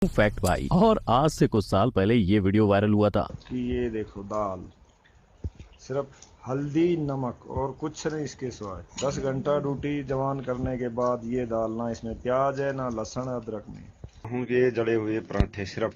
Fact भाई। और आज से कुछ साल पहले ये वीडियो वायरल हुआ था कि ये देखो दाल सिर्फ हल्दी नमक और कुछ नहीं इसके सिवाय 10 घंटा ड्यूटी जवान करने के बाद ये दाल, ना इसमें प्याज है ना लहसुन अदरक में। गेहूं के जड़े हुए पराठे सिर्फ,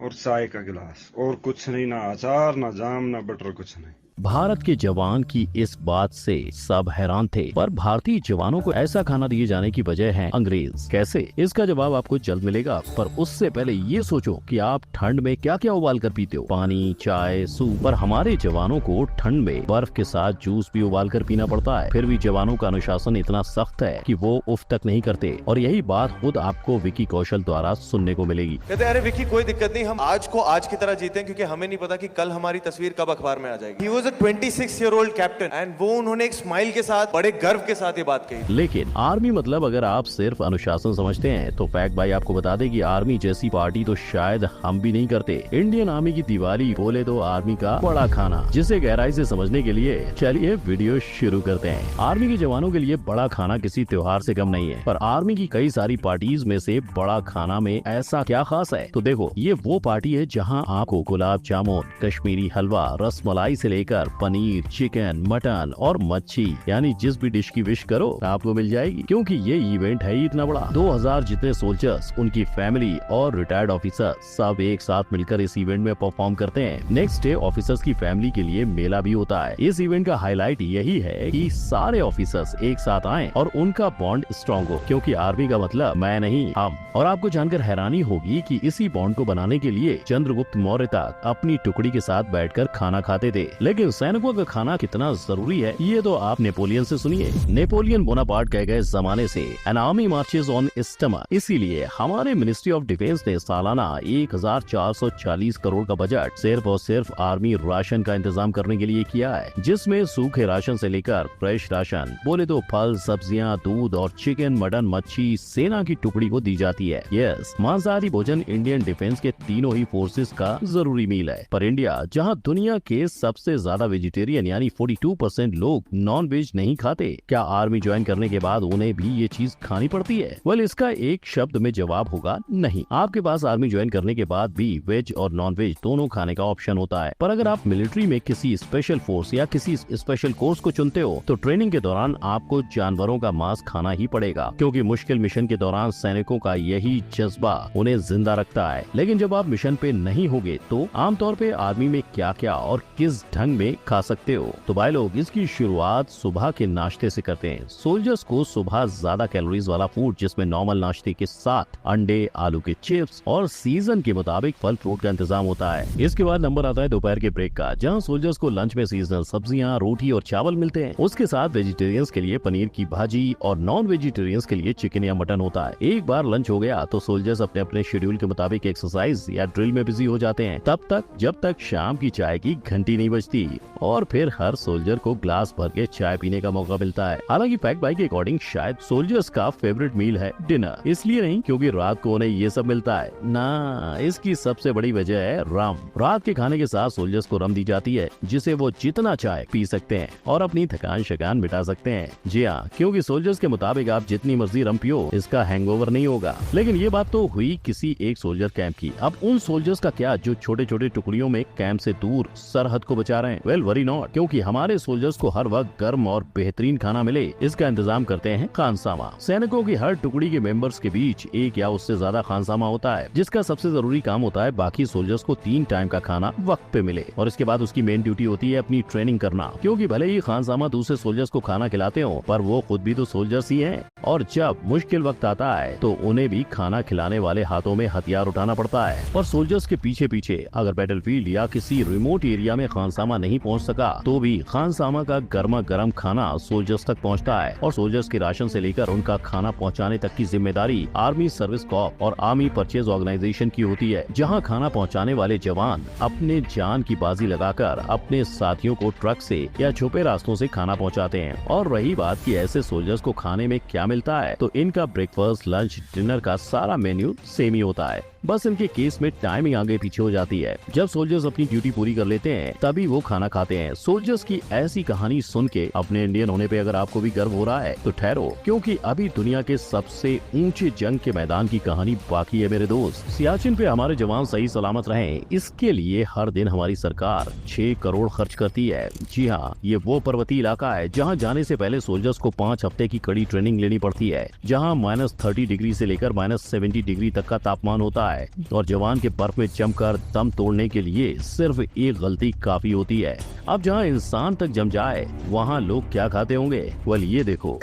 और चाय का गिलास, और कुछ नहीं, ना अचार ना जाम ना बटर, कुछ नहीं। भारत के जवान की इस बात से सब हैरान थे, पर भारतीय जवानों को ऐसा खाना दिए जाने की वजह है अंग्रेज। कैसे, इसका जवाब आपको जल्द मिलेगा, पर उससे पहले ये सोचो कि आप ठंड में क्या क्या उबाल कर पीते हो। पानी, चाय, सूप। पर हमारे जवानों को ठंड में बर्फ के साथ जूस भी उबाल कर पीना पड़ता है। फिर भी जवानों का अनुशासन इतना सख्त है कि वो उफ तक नहीं करते। और यही बात खुद आपको विकी कौशल द्वारा सुनने को मिलेगी। कहते अरे विकी कोई दिक्कत नहीं, हम आज को आज की तरह जीते हैं, क्योंकि हमें नहीं पता कि कल हमारी तस्वीर कब अखबार में आ जाएगी। He was a 26-year-old captain and वो उन्होंने एक स्माइल के साथ बड़े गर्व के साथ ये बात कही। लेकिन आर्मी मतलब अगर आप सिर्फ अनुशासन समझते हैं तो फैक्ट भाई आपको बता दे कि आर्मी जैसी पार्टी तो शायद हम भी नहीं करते। इंडियन आर्मी की दिवाली बोले तो आर्मी का बड़ा खाना, जिसे गहराई से समझने के लिए चलिए वीडियो शुरू करते हैं। आर्मी के जवानों के लिए बड़ा खाना किसी त्योहार से कम नहीं है, पर आर्मी की कई सारी पार्टीज में से बड़ा खाना में ऐसा क्या खास है। तो देखो, ये वो पार्टी है जहाँ आपको गुलाब जामुन, कश्मीरी हलवा, रसमलाई से लेकर पनीर, चिकन, मटन और मच्छी, यानी जिस भी डिश की विश करो आपको मिल जाएगी। क्योंकि ये इवेंट है ही इतना बड़ा। 2000 जितने सोल्जर्स, उनकी फैमिली और रिटायर्ड ऑफिसर्स सब एक साथ मिलकर इस इवेंट में परफॉर्म करते हैं। नेक्स्ट डे ऑफिसर्स की फैमिली के लिए मेला भी होता है। इस इवेंट का हाईलाइट यही है कि सारे ऑफिसर्स एक साथ आए और उनका बॉन्ड स्ट्रॉन्ग हो, क्योंकि आर्मी का मतलब मैं नहीं हम। और आपको जानकर हैरानी होगी कि इसी बॉन्ड को बनाने के लिए चंद्रगुप्त मौर्य तक अपनी टुकड़ी के साथ बैठकर खाना खाते थे। लेकिन सैनिकों का खाना कितना जरूरी है ये तो आप नेपोलियन से सुनिए। नेपोलियन बोनापार्ट कह गए जमाने से an army marches on stomach. इसीलिए हमारे मिनिस्ट्री ऑफ डिफेंस ने सालाना 1440 करोड़ का बजट सिर्फ और सिर्फ आर्मी राशन का इंतजाम करने के लिए किया है, जिसमें सूखे राशन से लेकर फ्रेश राशन, बोले तो फल, सब्जियां, दूध और चिकन, मटन, मच्छी सेना की टुकड़ी को दी जाती है। यस, मांसाहारी भोजन इंडियन डिफेंस के तीनों ही फोर्सेस का जरूरी मील है। पर इंडिया, जहां दुनिया के सबसे ज्यादा वेजिटेरियन यानी 42% लोग नॉन वेज नहीं खाते, क्या आर्मी ज्वाइन करने के बाद उन्हें भी ये चीज खानी पड़ती है? वेल, इसका एक शब्द में जवाब होगा नहीं। आपके पास आर्मी ज्वाइन करने के बाद भी वेज और नॉन वेज दोनों खाने का ऑप्शन होता है। पर अगर आप मिलिट्री में किसी स्पेशल फोर्स या किसी स्पेशल कोर्स को चुनते हो तो ट्रेनिंग के दौरान आपको जानवरों का मांस खाना ही पड़ेगा, क्योंकि मुश्किल मिशन के दौरान सैनिकों का यही जज्बा उन्हें जिंदा रखता है। लेकिन जब आप मिशन पे नहीं होगे तो आमतौर पे आर्मी में क्या क्या और किस ढंग में खा सकते हो। तो भाई लोग, इसकी शुरुआत सुबह के नाश्ते से करते हैं। सोल्जर्स को सुबह ज्यादा कैलोरीज वाला फूड, जिसमें नॉर्मल नाश्ते के साथ अंडे, आलू के चिप्स और सीजन के मुताबिक फल फ्रूट का इंतजाम होता है। इसके बाद नंबर आता है दोपहर के ब्रेक का, जहां सोल्जर्स को लंच में सीजनल सब्जियां, रोटी और चावल मिलते हैं। उसके साथ वेजिटेरियंस के लिए पनीर की भाजी और नॉन वेजिटेरियंस के लिए चिकन या मटन होता है। एक बार लंच हो गया तो सोल्जर्स अपने अपने शेड्यूल के मुताबिक एक्सरसाइज या ड्रिल में बिजी हो जाते हैं, तब तक जब तक शाम की चाय की घंटी नहीं बजती। और फिर हर सोल्जर को ग्लास भर के चाय पीने का मौका मिलता है। हालांकि फैक्ट भाई के अकॉर्डिंग शायद सोल्जर्स का फेवरेट मील है डिनर। इसलिए नहीं क्योंकि रात को उन्हें ये सब मिलता है, ना, इसकी सबसे बड़ी वजह है रम। रात के खाने के साथ सोल्जर्स को रम दी जाती है, जिसे वो जितना चाय पी सकते हैं और अपनी थकान शकान मिटा सकते हैं। जी हाँ, क्योंकि सोल्जर्स के मुताबिक आप जितनी मर्जी रम पियो, इसका हैंगओवर नहीं होगा। लेकिन ये बात तो हुई किसी एक सोल्जर कैंप की। अब उन सोल्जर्स का क्या जो छोटे छोटे टुकड़ियों में कैंप से दूर सरहद को बचा रहे हैं? वेल, वरी नॉट, क्योंकि हमारे सोल्जर्स को हर वक्त गर्म और बेहतरीन खाना मिले, इसका इंतजाम करते हैं खानसामा। सैनिकों की हर टुकड़ी के मेंबर्स के बीच एक या उससे ज्यादा खानसामा होता है, जिसका सबसे जरूरी काम होता है बाकी सोल्जर्स को 3 टाइम का खाना वक्त पे मिले। और इसके बाद उसकी मेन ड्यूटी होती है अपनी ट्रेनिंग करना, क्योंकि भले ही खानसामा दूसरे सोल्जर्स को खाना खिलाते हो, पर वो खुद भी तो सोल्जर्स ही हैं। और जब मुश्किल वक्त आता है तो उन्हें भी खाना खिलाने वाले हाथों में हथियार उठाना पड़ता है। और सोल्जर्स के पीछे पीछे अगर बैटलफील्ड या किसी रिमोट एरिया में खानसामा नहीं पहुंच सका तो भी खानसामा का गर्मा गर्म खाना सोल्जर्स तक पहुंचता है। और सोल्जर्स के राशन से लेकर उनका खाना पहुंचाने तक की जिम्मेदारी आर्मी सर्विस कॉर्प और आर्मी परचेज ऑर्गेनाइजेशन की होती है, जहां खाना पहुंचाने वाले जवान अपने जान की बाजी लगाकर अपने साथियों को ट्रक से या छुपे रास्तों से खाना पहुंचाते हैं। और रही बात कि ऐसे सोल्जर्स को खाने में क्या मिलता है, तो इनका ब्रेकफास्ट, लंच, डिनर का सारा मेन्यू सेम ही होता है। बस इनके केस में टाइमिंग आगे पीछे हो जाती है। जब सोल्जर्स अपनी ड्यूटी पूरी कर लेते हैं तभी वो खाना खाते हैं। सोल्जर्स की ऐसी कहानी सुन के अपने इंडियन होने पे अगर आपको भी गर्व हो रहा है तो ठहरो, क्योंकि अभी दुनिया के सबसे ऊंचे जंग के मैदान की कहानी बाकी है मेरे दोस्त। सियाचिन पे हमारे जवान सही सलामत रहें, इसके लिए हर दिन हमारी सरकार 6 करोड़ खर्च करती है। जी हाँ, ये वो पर्वतीय इलाका है जहाँ जाने से पहले सोल्जर्स को 5 हफ्ते की कड़ी ट्रेनिंग लेनी पड़ती है, जहाँ -30 डिग्री से लेकर -70 डिग्री तक का तापमान होता है और जवान के बर्फ में जमकर दम तोड़ने के लिए सिर्फ एक गलती काफी होती है। अब जहाँ इंसान तक जम जाए वहाँ लोग क्या खाते होंगे? वेल ये देखो,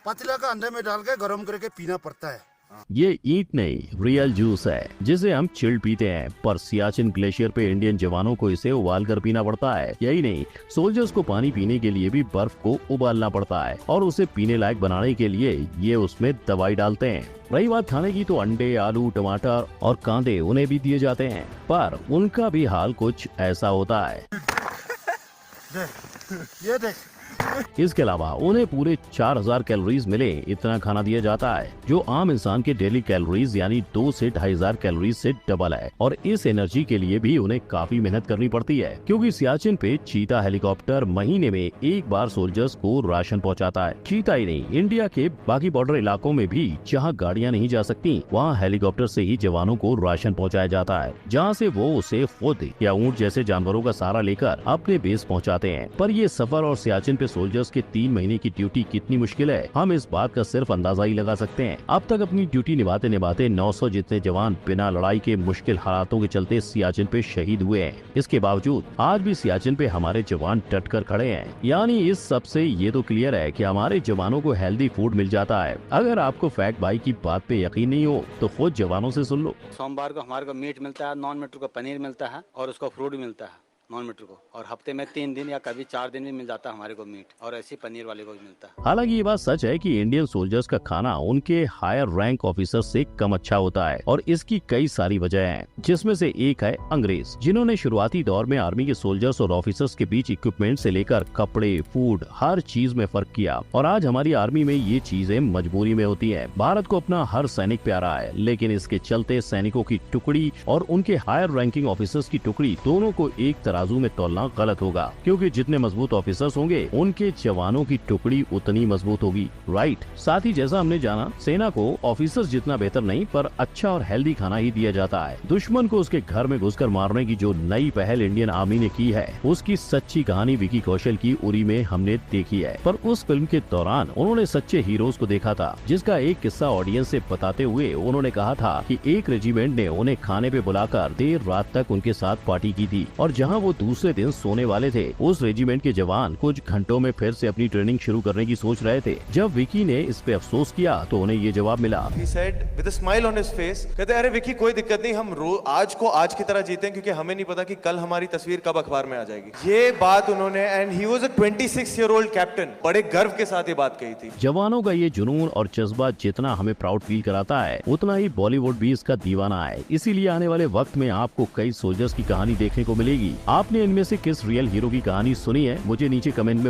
पतीला का अंडे में डाल के गर्म करके पीना पड़ता है। ये ईंट नहीं रियल जूस है जिसे हम चिल्ड पीते हैं, पर सियाचिन ग्लेशियर पे इंडियन जवानों को इसे उबाल कर पीना पड़ता है। यही नहीं, सोल्जर्स को पानी पीने के लिए भी बर्फ को उबालना पड़ता है और उसे पीने लायक बनाने के लिए ये उसमें दवाई डालते हैं। रही बात खाने की तो अंडे, आलू, टमाटर और कांदे उन्हें भी दिए जाते हैं, पर उनका भी हाल कुछ ऐसा होता है। ये देख, इसके अलावा उन्हें पूरे 4000 कैलोरीज मिले इतना खाना दिया जाता है, जो आम इंसान के डेली कैलोरीज यानी 2 से 2500 कैलोरीज से डबल है। और इस एनर्जी के लिए भी उन्हें काफी मेहनत करनी पड़ती है, क्योंकि सियाचिन पे चीता हेलीकॉप्टर महीने में एक बार सोल्जर्स को राशन पहुंचाता है। चीता ही नहीं, इंडिया के बाकी बॉर्डर इलाकों में भी जहां गाड़ियां नहीं जा सकती वहां हेलीकॉप्टर से ही जवानों को राशन पहुंचाया जाता है, जहां से वो उसे खुद या ऊंट जैसे जानवरों का सहारा लेकर अपने बेस पहुंचाते हैं। पर ये सफर और सियाचिन पे सोल्जर्स के 3 महीने की ड्यूटी कितनी मुश्किल है, हम इस बात का सिर्फ अंदाजा ही लगा सकते हैं। अब तक अपनी ड्यूटी निभाते निभाते 900 जितने जवान बिना लड़ाई के मुश्किल हालातों के चलते सियाचिन पे शहीद हुए हैं। इसके बावजूद आज भी सियाचिन पे हमारे जवान डट कर खड़े हैं। यानी इस सब से ये तो क्लियर है कि हमारे जवानों को हेल्दी फूड मिल जाता है। अगर आपको फैक्ट भाई की बात पे यकीन नहीं हो तो खुद जवानों से सुन लो। सोमवार को हमारे को मीट मिलता है, नॉन मीट को पनीर मिलता है और उसको फ्रूट भी मिलता है नॉन मीटर को, और हफ्ते में 3 दिन या कभी 4 दिन भी मिल जाता है हमारे को मीट, और ऐसी पनीर वाले को भी मिलता है। हालांकि ये बात सच है कि इंडियन सोल्जर्स का खाना उनके हायर रैंक ऑफिसर से कम अच्छा होता है, और इसकी कई सारी वजह हैं, जिसमें से एक है अंग्रेज, जिन्होंने शुरुआती दौर में आर्मी के सोल्जर्स और ऑफिसर्स के बीच इक्विपमेंट से लेकर कपड़े, फूड, हर चीज में फर्क किया। और आज हमारी आर्मी में ये चीजें मजबूरी में होती है। भारत को अपना हर सैनिक प्यारा है, लेकिन इसके चलते सैनिकों की टुकड़ी और उनके हायर रैंकिंग ऑफिसर्स की टुकड़ी दोनों को एक तराजू में तोलना गलत होगा, क्योंकि जितने मजबूत ऑफिसर्स होंगे उनके जवानों की टुकड़ी उतनी मजबूत होगी। राइट। साथ ही जैसा हमने जाना, सेना को ऑफिसर्स जितना बेहतर नहीं पर अच्छा और हेल्दी खाना ही दिया जाता है। दुश्मन को उसके घर में घुसकर मारने की जो नई पहल इंडियन आर्मी ने की है, उसकी सच्ची कहानी विकी कौशल की उरी में हमने देखी है। पर उस फिल्म के दौरान उन्होंने सच्चे हीरोज को देखा था, जिसका एक किस्सा ऑडियंस से बताते हुए उन्होंने कहा था कि एक रेजिमेंट ने उन्हें खाने पे बुलाकर देर रात तक उनके साथ पार्टी की थी, और जहाँ वो दूसरे दिन सोने वाले थे, उस रेजिमेंट के जवान कुछ घंटों में फिर से अपनी ट्रेनिंग शुरू करने की सोच रहे थे। जब विकी ने इस पे अफसोस किया तो उन्हें ये जवाब मिला। He said with a smile on his face, कहते अरे विकी कोई दिक्कत नहीं, हम आज को आज की तरह जीते हैं, क्योंकि हमें नहीं पता कि कल हमारी तस्वीर कब अखबार में आ जाएगी। ये बात उन्होंने, and he was a 26-year-old captain, बड़े गर्व के साथ ये बात कही थी। जवानों का ये जुनून और जज्बा जितना हमें प्राउड फील कराता है, उतना ही बॉलीवुड भी इसका दीवाना है। इसीलिए आने वाले वक्त में आपको कई सोल्जर्स की कहानी देखने को मिलेगी। आपने इनमें से किस रियल हीरो की कहानी सुनी है, मुझे नीचे कमेंट में